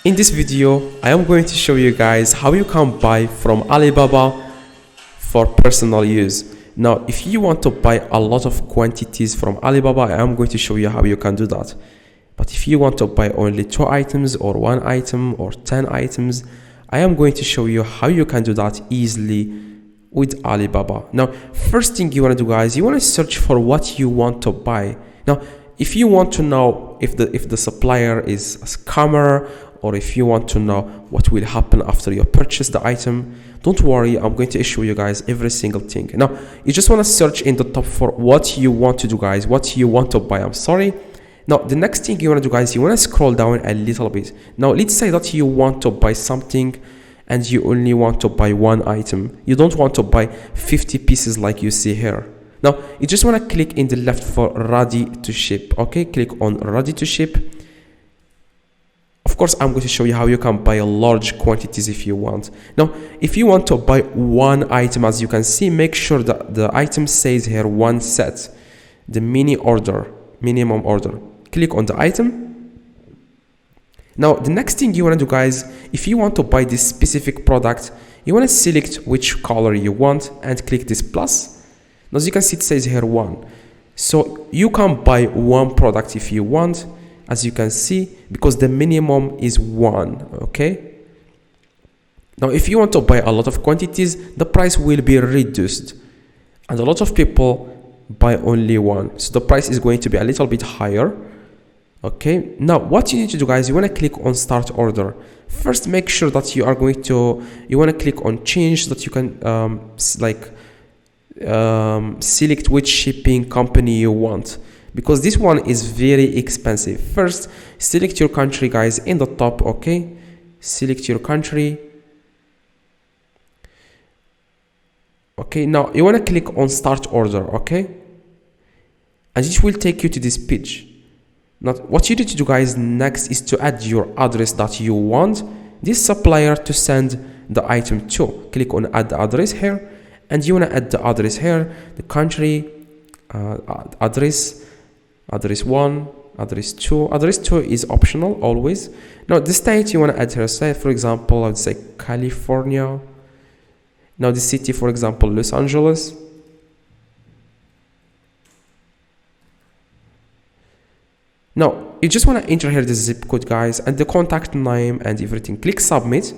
In this video, I am going to show you guys how you can buy from Alibaba for personal use. Now, if you want to buy a lot of quantities from Alibaba, I am going to show you how you can do that. But if you want to buy only 2 items or 1 item or 10 items, I am going to show you how you can do that easily with Alibaba. Now, first thing you want to do, guys, you want to search for what you want to buy. Now, if you want to know if the supplier is a scammer, or if you want to know what will happen after you purchase the item, don't worry, I'm going to show you guys every single thing. Now, you just want to search in the top for what you want to do, guys, what you want to buy. I'm sorry. Now, the next thing you want to do, guys, you want to scroll down a little bit. Now, let's say that you want to buy something and you only want to buy 1 item. You don't want to buy 50 pieces like you see here. Now, you just want to click in the left for ready to ship. Okay, click on ready to ship. Of course, I'm going to show you how you can buy large quantities if you want. Now, if you want to buy 1 item, as you can see, make sure that the item says here 1 set, the minimum order. Click on the item. Now, the next thing you want to do, guys, if you want to buy this specific product, you want to select which color you want and click this plus. Now, as you can see, it says here 1. So you can buy 1 product if you want, as you can see, because the minimum is 1. Okay. Now, if you want to buy a lot of quantities, the price will be reduced, and a lot of people buy only 1, so the price is going to be a little bit higher. Okay, now what you need to do, guys, you want to click on start order. First, make sure that you want to click on change, so that you can select which shipping company you want, because this one is very expensive. First, select your country, guys, in the top. Okay, select your country. Okay, now you want to click on start order. Okay, and it will take you to this page. Now, what you need to do, guys, next is to add your address that you want this supplier to send the item to. Click on add the address here, and you want to add the address here, the country, address 1, address 2. Address 2 is optional always. Now, the state you want to add here, say for example, I would say California. Now, the city, for example, Los Angeles. Now, you just want to enter here the zip code, guys, and the contact name and everything. Click submit.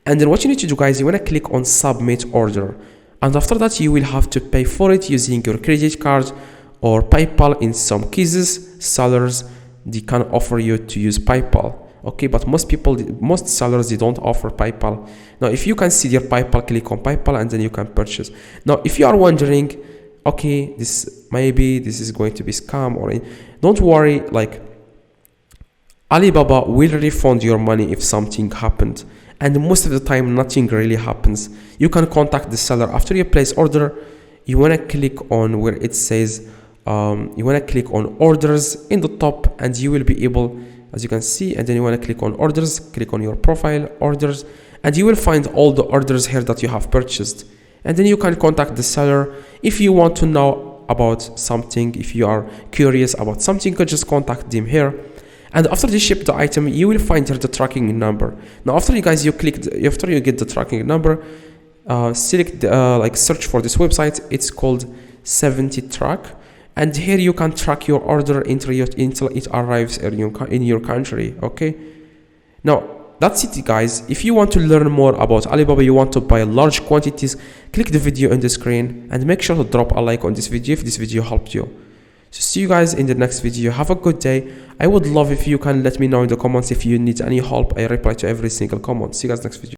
And then what you need to do, guys, you want to click on submit order. And after that, you will have to pay for it using your credit card or PayPal. In some cases, sellers, they can offer you to use PayPal. Okay, but most sellers, they don't offer PayPal. Now, if you can see your PayPal, click on PayPal and then you can purchase. Now, if you are wondering, okay, maybe this is going to be scam, or don't worry, like Alibaba will refund your money if something happened, and most of the time nothing really happens. You can contact the seller after you place order. You want to click on where it says you want to click on orders in the top, and you will be able, as you can see, and then you want to click on orders, click on your profile orders, and you will find all the orders here that you have purchased. And then you can contact the seller if you want to know about something. If you are curious about something, you can just contact them here. And after they ship the item, you will find here the tracking number. Now, after you get the tracking number, select search for this website. It's called 70 Track, and here you can track your order until it arrives in your country. Okay. Now, that's it, guys. If you want to learn more about Alibaba, you want to buy large quantities, click the video on the screen and make sure to drop a like on this video if this video helped you. So see you guys in the next video. Have a good day. I would love if you can let me know in the comments if you need any help. I reply to every single comment. See you guys next video.